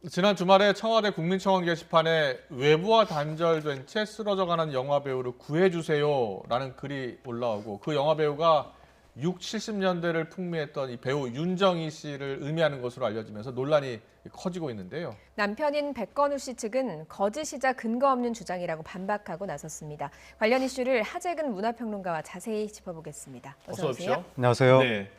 지난 주말에 청와대 국민청원 게시판에 외부와 단절된 채 쓰러져가는 영화배우를 구해주세요라는 글이 올라오고 그 영화배우가 6, 70년대를 풍미했던 이 배우 윤정희 씨를 의미하는 것으로 알려지면서 논란이 커지고 있는데요. 남편인 백건우 씨 측은 거짓이자 근거 없는 주장이라고 반박하고 나섰습니다. 관련 이슈를 하재근 문화평론가와 자세히 짚어보겠습니다. 어서 오세요. 안녕하세요. 네,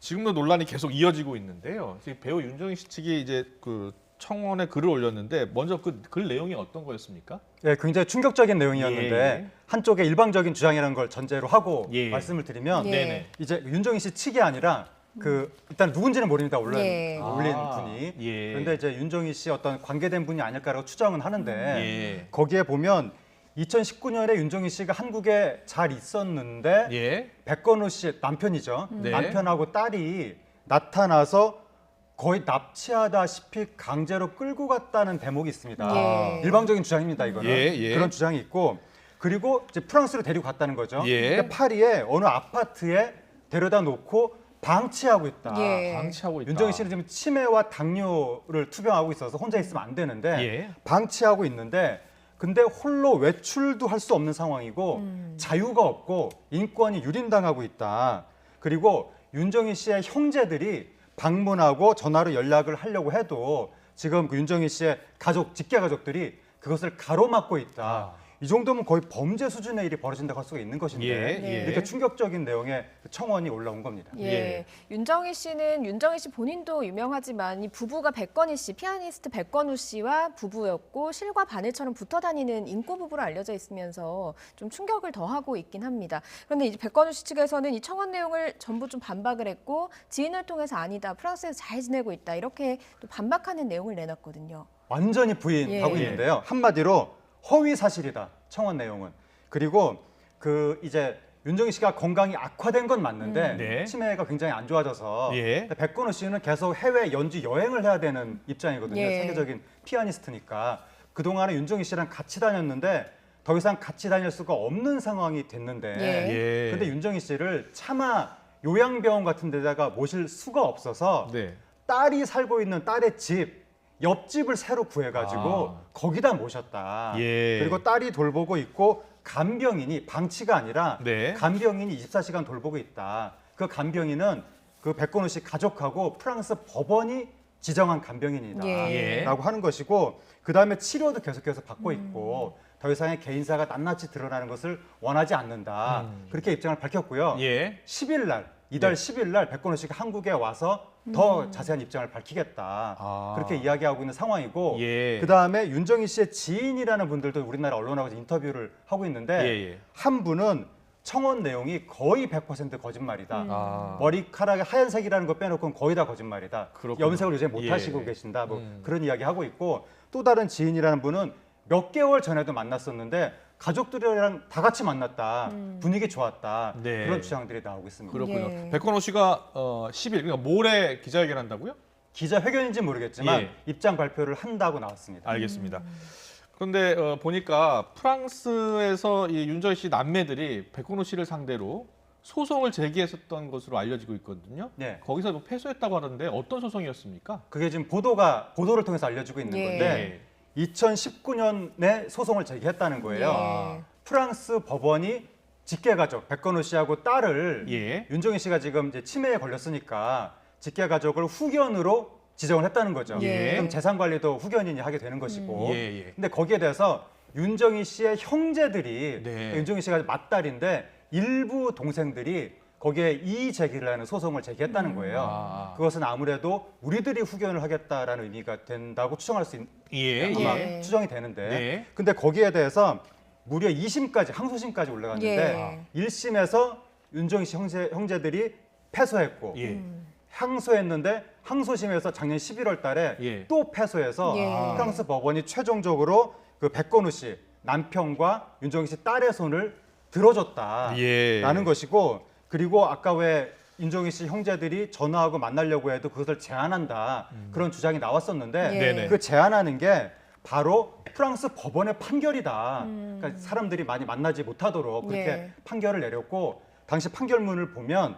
지금도 논란이 계속 이어지고 있는데요. 배우 윤정희 씨 측이 이제 그 청원에 글을 올렸는데 먼저 그 글 내용이 어떤 거였습니까? 네, 굉장히 충격적인 내용이었는데 예. 한쪽의 일방적인 주장이라는 걸 전제로 하고 예. 말씀을 드리면 예. 네네. 이제 윤정희 씨 측이 아니라 일단 누군지는 모릅니다. 올린 예. 분이. 예. 그런데 이제 윤정희 씨 어떤 관계된 분이 아닐까라고 추정은 하는데 예. 거기에 보면 2019년에 윤정희 씨가 한국에 잘 있었는데 예. 백건우 씨 남편이죠. 네. 남편하고 딸이 나타나서 거의 납치하다시피 강제로 끌고 갔다는 대목이 있습니다. 예. 일방적인 주장입니다, 이거는. 예. 그런 주장이 있고 그리고 이제 프랑스로 데리고 갔다는 거죠. 예. 근데 파리에 어느 아파트에 데려다 놓고 방치하고 있다. 예. 방치하고 있다. 윤정희 씨는 지금 치매와 당뇨를 투병하고 있어서 혼자 있으면 안 되는데 예. 방치하고 있는데 근데 홀로 외출도 할 수 없는 상황이고 자유가 없고 인권이 유린당하고 있다. 그리고 윤정희 씨의 형제들이 방문하고 전화로 연락을 하려고 해도 지금 그 윤정희 씨의 가족, 직계 가족들이 그것을 가로막고 있다. 이 정도면 거의 범죄 수준의 일이 벌어진다고 할 수가 있는 것인데 예. 이렇게 충격적인 내용의 청원이 올라온 겁니다. 예. 예. 윤정희 씨는 윤정희 씨 본인도 유명하지만 이 부부가 백건희 씨, 피아니스트 백건우 씨와 부부였고 실과 바늘처럼 붙어 다니는 인고 부부로 알려져 있으면서 좀 충격을 더하고 있긴 합니다. 그런데 이제 백건우 씨 측에서는 이 청원 내용을 전부 좀 반박을 했고 지인을 통해서 아니다, 프랑스에서 잘 지내고 있다 이렇게 또 반박하는 내용을 내놨거든요. 완전히 부인하고 예. 있는데요. 한마디로 허위 사실이다. 청원 내용은. 그리고 그 이제 윤정희 씨가 건강이 악화된 건 맞는데 네. 치매가 굉장히 안 좋아져서 예. 백건우 씨는 계속 해외 연주 여행을 해야 되는 입장이거든요. 예. 세계적인 피아니스트니까 그동안에 윤정희 씨랑 같이 다녔는데 더 이상 같이 다닐 수가 없는 상황이 됐는데 예. 근데 윤정희 씨를 차마 요양병원 같은 데다가 모실 수가 없어서 네. 딸이 살고 있는 딸의 집 옆집을 새로 구해가지고 거기다 모셨다. 예. 그리고 딸이 돌보고 있고 간병인이 방치가 아니라 네. 간병인이 24시간 돌보고 있다. 그 간병인은 그 백건우 씨 가족하고 프랑스 법원이 지정한 간병인이다. 예. 라고 하는 것이고 그다음에 치료도 계속해서 받고 있고 더 이상의 개인사가 낱낱이 드러나는 것을 원하지 않는다. 그렇게 입장을 밝혔고요. 예. 10일 날 이달 네. 10일 날 백건우 씨가 한국에 와서 더 자세한 입장을 밝히겠다. 그렇게 이야기하고 있는 상황이고 예. 그다음에 윤정희 씨의 지인이라는 분들도 우리나라 언론하고 인터뷰를 하고 있는데 예. 한 분은 청원 내용이 거의 100% 거짓말이다. 아. 머리카락이 하얀색이라는 거 빼놓고는 거의 다 거짓말이다. 그렇군요. 염색을 요새 못 예. 하시고 계신다. 뭐 그런 이야기 하고 있고 또 다른 지인이라는 분은 몇 개월 전에도 만났었는데 가족들이랑 다 같이 만났다. 분위기 좋았다. 네. 그런 주장들이 나오고 있습니다. 그렇군요. 예. 백건호 씨가 10일 그러니까 모레 기자회견한다고요? 기자회견인지 모르겠지만 예. 입장 발표를 한다고 나왔습니다. 알겠습니다. 그런데 보니까 프랑스에서 이 윤정희 씨 남매들이 백건호 씨를 상대로 소송을 제기했었던 것으로 알려지고 있거든요. 네. 거기서 뭐 패소했다고 하던데 어떤 소송이었습니까? 그게 지금 보도를 통해서 알려지고 있는 예. 건데 2019년에 소송을 제기했다는 거예요. 예. 프랑스 법원이 직계가족 백건우 씨하고 딸을 예. 윤정희 씨가 지금 이제 치매에 걸렸으니까 직계가족을 후견으로 지정을 했다는 거죠. 예. 그럼 재산 관리도 후견인이 하게 되는 것이고. 예. 근데 거기에 대해서 윤정희 씨의 형제들이 네. 윤정희 씨가 맞딸인데 일부 동생들이 거기에 이의 제기를 하는 소송을 제기했다는 거예요. 그것은 아무래도 우리들이 후견을 하겠다라는 의미가 된다고 추정할 수 아마 예. 추정이 되는데 네. 근데 거기에 대해서 무려 2심까지 항소심까지 올라갔는데 예. 1심에서 윤정희 씨 형제들이 패소했고 예. 항소했는데 항소심에서 작년 11월 달에 예. 또 패소해서 예. 프랑스 법원이 최종적으로 그 백건우 씨 남편과 윤정희 씨 딸의 손을 들어줬다라는 예. 것이고 그리고 아까 왜 윤정희 씨 형제들이 전화하고 만나려고 해도 그것을 제한한다 그런 주장이 나왔었는데 예. 네네. 그 제한하는 게 바로 프랑스 법원의 판결이다. 그러니까 사람들이 많이 만나지 못하도록 그렇게 예. 판결을 내렸고 당시 판결문을 보면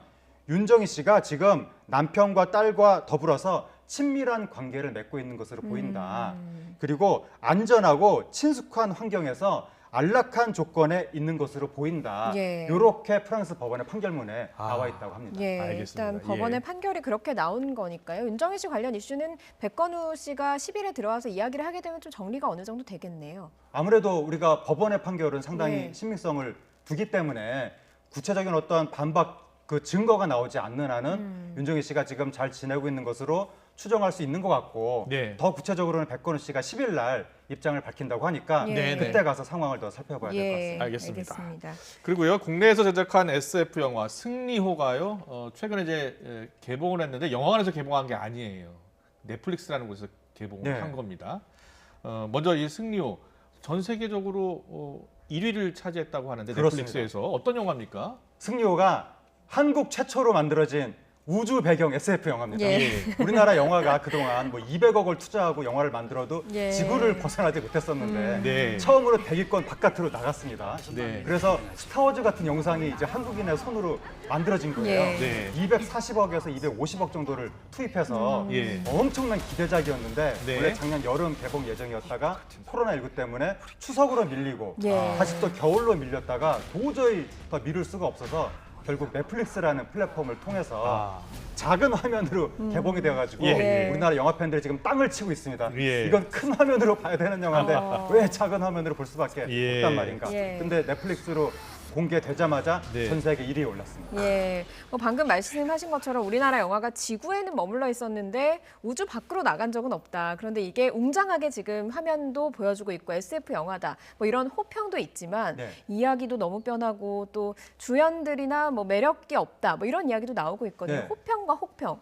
윤정희 씨가 지금 남편과 딸과 더불어서 친밀한 관계를 맺고 있는 것으로 보인다. 그리고 안전하고 친숙한 환경에서 안락한 조건에 있는 것으로 보인다. 예. 이렇게 프랑스 법원의 판결문에 나와 있다고 합니다. 예, 알겠습니다. 일단 법원의 예. 판결이 그렇게 나온 거니까요. 윤정희 씨 관련 이슈는 백건우 씨가 10일에 들어와서 이야기를 하게 되면 좀 정리가 어느 정도 되겠네요. 아무래도 우리가 법원의 판결은 상당히 네. 신빙성을 두기 때문에 구체적인 어떤 반박 그 증거가 나오지 않는 한은 윤정희 씨가 지금 잘 지내고 있는 것으로 추정할 수 있는 것 같고 네. 더 구체적으로는 백건우 씨가 10일 날 입장을 밝힌다고 하니까 예. 네, 네. 그때 가서 상황을 더 살펴봐야 될 것 같습니다. 예, 알겠습니다. 그리고요, 국내에서 제작한 SF 영화 승리호가요, 최근에 이제 개봉을 했는데 영화관에서 개봉한 게 아니에요. 넷플릭스라는 곳에서 개봉을 네. 한 겁니다. 먼저 이 승리호 전 세계적으로 1위를 차지했다고 하는데 그렇습니다. 넷플릭스에서 어떤 영화입니까? 승리호가 한국 최초로 만들어진 우주 배경 SF 영화입니다. 예. 우리나라 영화가 그동안 뭐 200억을 투자하고 영화를 만들어도 예. 지구를 벗어나지 못했었는데 네. 처음으로 대기권 바깥으로 나갔습니다. 네. 그래서 스타워즈 같은 영상이 이제 한국인의 손으로 만들어진 거예요. 예. 네. 240억에서 250억 정도를 투입해서 예. 엄청난 기대작이었는데 네. 원래 작년 여름 개봉 예정이었다가 코로나19 때문에 추석으로 밀리고 예. 다시 또 겨울로 밀렸다가 도저히 더 미룰 수가 없어서 결국 넷플릭스라는 플랫폼을 통해서 작은 화면으로 개봉이 되어가지고 예, 예. 우리나라 영화 팬들이 지금 땅을 치고 있습니다. 예. 이건 큰 화면으로 봐야 되는 영화인데 왜 작은 화면으로 볼 수밖에 예. 없단 말인가. 예. 근데 넷플릭스로 공개되자마자 네. 전 세계 1위에 올랐습니다. 예, 뭐 방금 말씀하신 것처럼 우리나라 영화가 지구에는 머물러 있었는데 우주 밖으로 나간 적은 없다. 그런데 이게 웅장하게 지금 화면도 보여주고 있고 SF 영화다. 뭐 이런 호평도 있지만 네. 이야기도 너무 뻔하고 또 주연들이나 뭐 매력이 없다. 뭐 이런 이야기도 나오고 있거든요. 네. 호평과 혹평.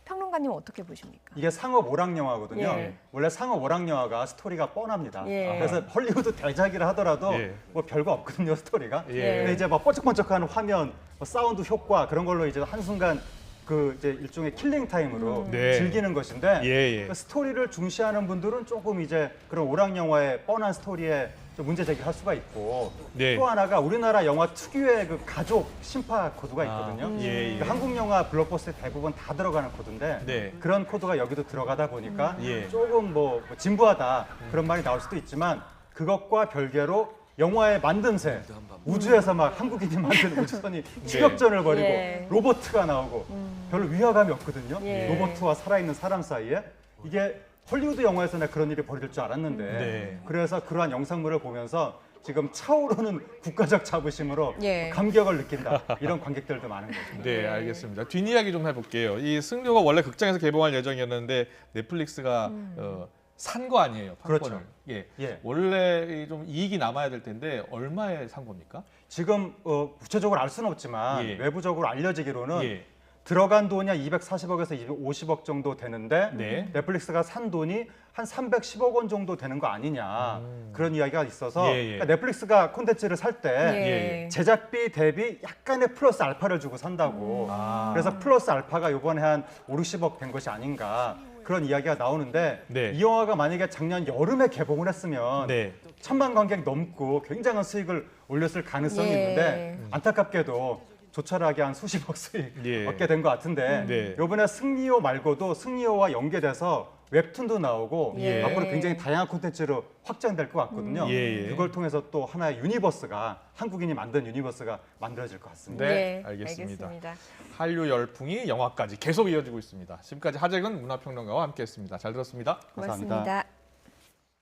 평론가님 어떻게 보십니까? 이게 상업 오락 영화거든요. 예. 원래 상업 오락 영화가 스토리가 뻔합니다. 예. 그래서 헐리우드 대작이라 하더라도 예. 뭐 별거 없거든요, 스토리가. 예. 근데 이제 막 번쩍번쩍한 화면, 뭐 사운드 효과 그런 걸로 이제 한순간 그 이제 일종의 킬링 타임으로 네. 즐기는 것인데 예, 예. 그 스토리를 중시하는 분들은 조금 이제 그런 오락 영화의 뻔한 스토리에 좀 문제 제기할 수가 있고 네. 또 하나가 우리나라 영화 특유의 그 가족 심파 코드가 있거든요. 예, 예. 그 한국 영화 블록버스터에 대부분 다 들어가는 코드인데 네. 그런 코드가 여기도 들어가다 보니까 예. 조금 뭐 진부하다 그런 말이 나올 수도 있지만 그것과 별개로 영화의 만듦새 우주에서 막 한국인이 만든 우주선이 추격전을 벌이고 예. 로봇가 나오고 별로 위화감이 없거든요. 예. 로봇과 살아있는 사람 사이에 이게 헐리우드 영화에서나 그런 일이 벌어질 줄 알았는데 네. 그래서 그러한 영상물을 보면서 지금 차오르는 국가적 자부심으로 예. 감격을 느낀다 이런 관객들도 많은 거죠. 네, 알겠습니다. 뒷이야기 좀 해볼게요. 이 승료가 원래 극장에서 개봉할 예정이었는데 넷플릭스가 산 거 아니에요, 판권을. 그렇죠. 예. 예. 원래 좀 이익이 남아야 될 텐데 얼마에 산 겁니까? 지금 구체적으로 알 수는 없지만 예. 외부적으로 알려지기로는 예. 들어간 돈이 한 240억에서 250억 정도 되는데 네. 넷플릭스가 산 돈이 한 310억 원 정도 되는 거 아니냐 그런 이야기가 있어서 예, 예. 그러니까 넷플릭스가 콘텐츠를 살 때 예. 제작비 대비 약간의 플러스 알파를 주고 산다고 그래서 플러스 알파가 이번에 한 5, 60억 된 것이 아닌가 그런 이야기가 나오는데 네. 이 영화가 만약에 작년 여름에 개봉을 했으면 네. 1000만 관객 넘고 굉장한 수익을 올렸을 가능성이 예. 있는데 안타깝게도 조촐하게 한 수십억 수익 예. 얻게 된 것 같은데 네. 이번에 승리호 말고도 승리호와 연계돼서 웹툰도 나오고 예. 앞으로 굉장히 다양한 콘텐츠로 확장될 것 같거든요. 예, 예. 그걸 통해서 또 하나의 유니버스가 한국인이 만든 유니버스가 만들어질 것 같습니다. 네, 예, 알겠습니다. 알겠습니다. 한류 열풍이 영화까지 계속 이어지고 있습니다. 지금까지 하재근 문화평론가와 함께했습니다. 잘 들었습니다. 감사합니다. 고맙습니다.